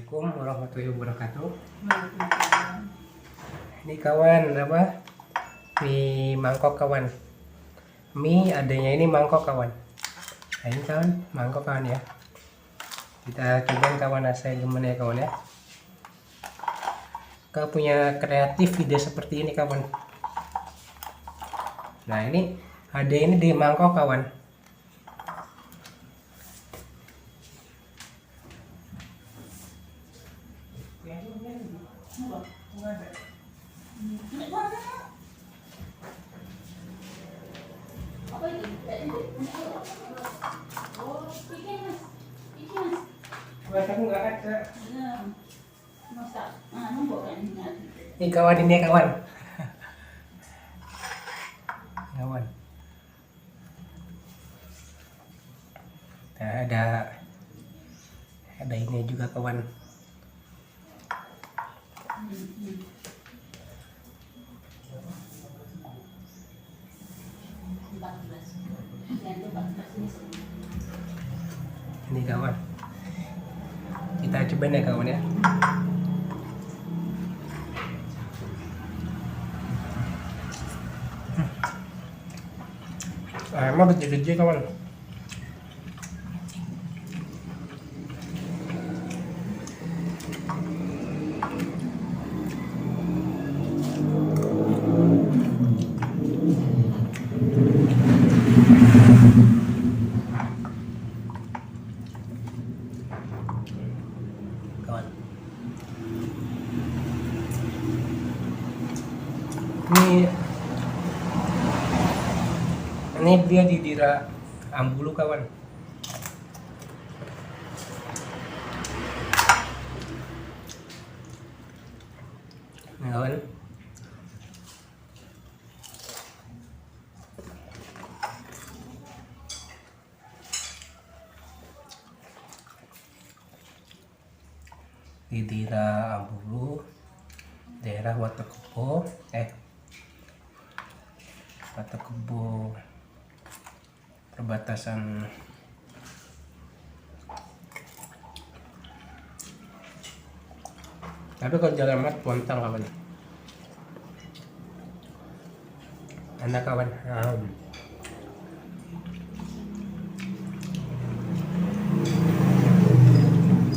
Assalamualaikum warahmatullahi wabarakatuh. Waalaikumsalam. Ini kawan apa? Mie mangkok kawan. Mie adanya ini mangkok kawan. Nah, ini kawan mangkok kawan ya. Kita cobain kawan rasanya gimana ya kawan ya. Kau punya kreatif ide seperti ini kawan. Nah ini ada ini di mangkok kawan. Apa itu? Oh, bikin mas. Bikin mas. Buat aku nggak ada. Ya. Masak. Nombor kan. Ini kawan ini ya kawan. Kawan. Nah, ada ini juga kawan. Ini kawan. Kita cobain ya kawan ya. Emang gede-gede kawan. Kawan. Ini dia di daerah Ambulu kawan. Nah, kawan. Di daerah Ambulu, daerah Watukebo, Watukebo perbatasan tapi kalau jalan mat Pontang kawan. Enak kawan.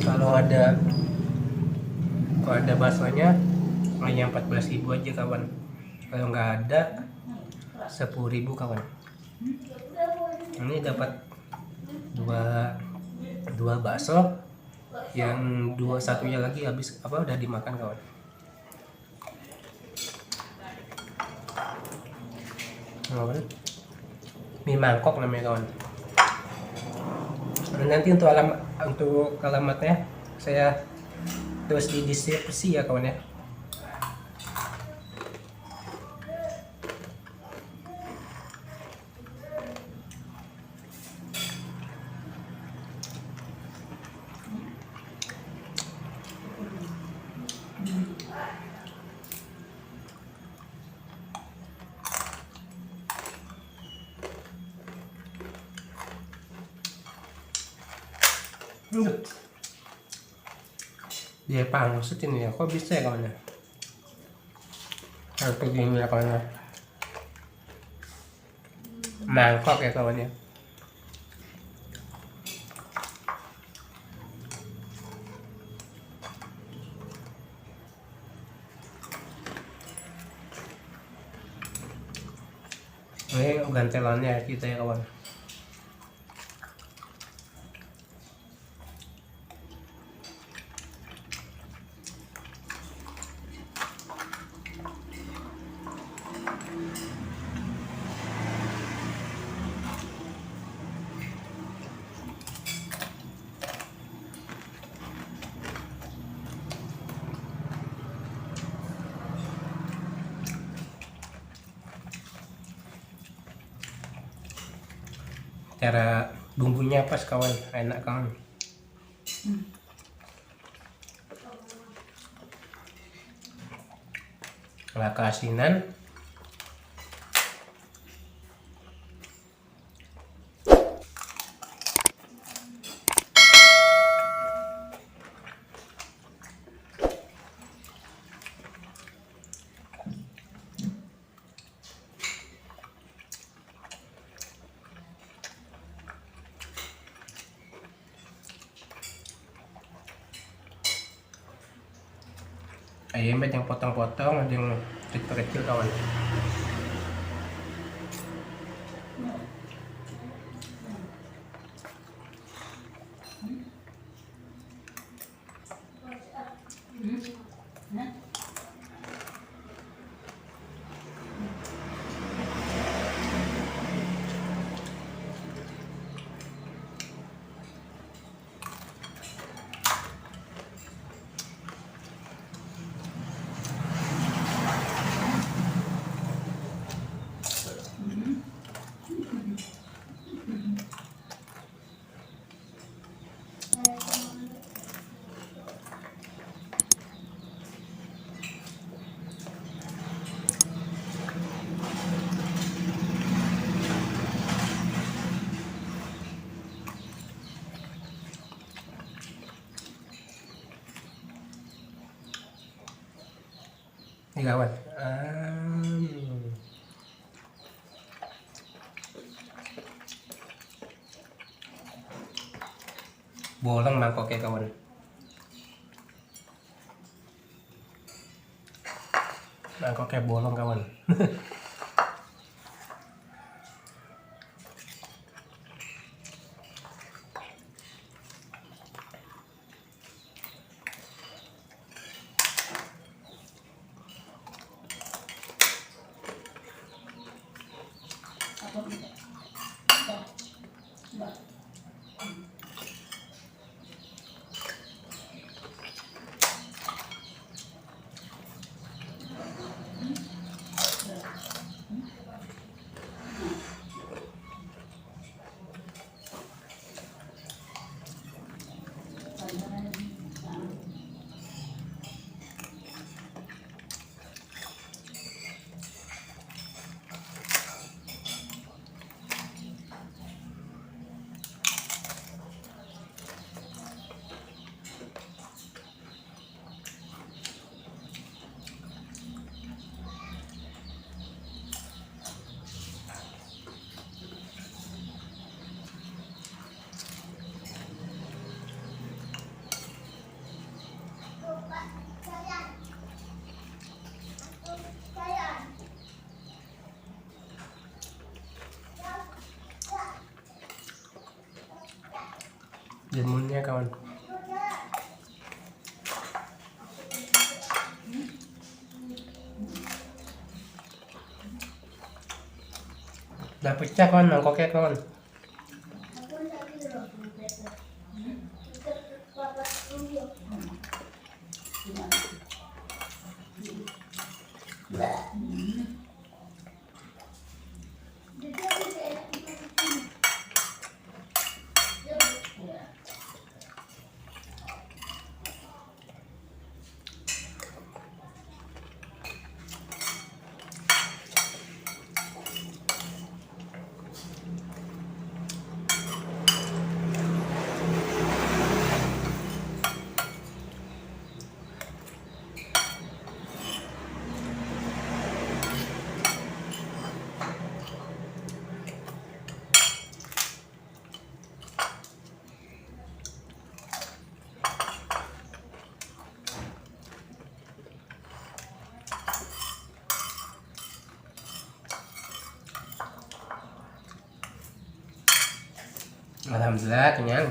Kalau ada baksonya hanya 14.000 aja kawan. Kalau nggak ada 10.000 kawan. Ini dapat dua bakso, yang satunya lagi habis udah dimakan kawan. Kawan, mie mangkok namanya kawan. Nanti untuk alamatnya saya tulis di deskripsi ya kawan ya. Dia pangsit ini ya, kok bisa ya kawan ya? Harus begini ya kawan ya. Mangkok ya kawan ya. Ini gantelannya kita ya kawan. Cara bumbunya pas kawan, enak kawan. Nggak keasinan, Ayamnya yang potong-potong, ada yang kecil-kecil kawan. Ini kawan. Bolong mangkoknya kawan. Mangkoknya bolong kawan. Apa gitu? Mbak. Jamunnya kawan. Udah pecah kawan mangkoknya kawan. Alhamdulillah kenyang.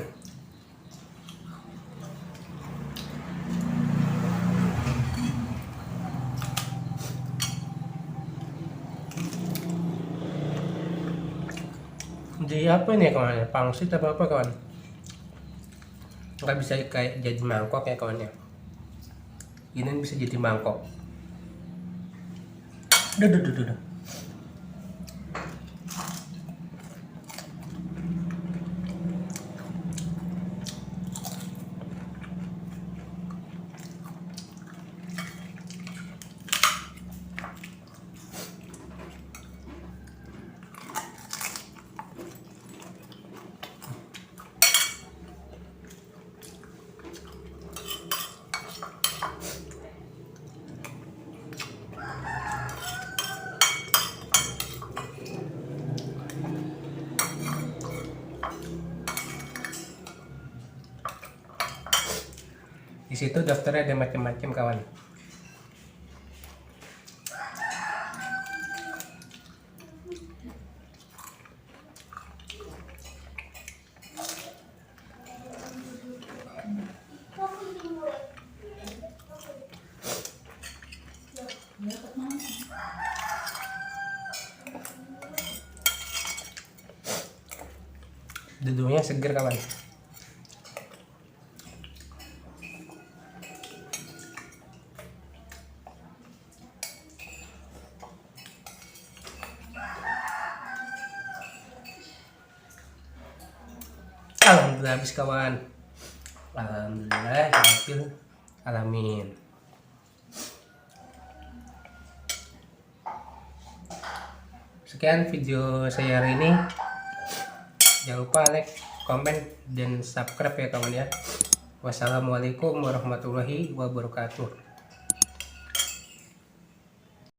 Jadi apa ini kawan ya? Pangsit apa kawan? Nggak bisa kayak jadi mangkok ya kawan ya. Ini bisa jadi mangkok. Duh. Di situ daftarnya ada macam-macam kawan. Dudunya seger kawan. Alhamdulillah habis kawan. Alhamdulillah hasil. Alamin. Sekian video saya hari ini. Jangan lupa like, komen, dan subscribe ya kawan ya. Wassalamualaikum warahmatullahi wabarakatuh.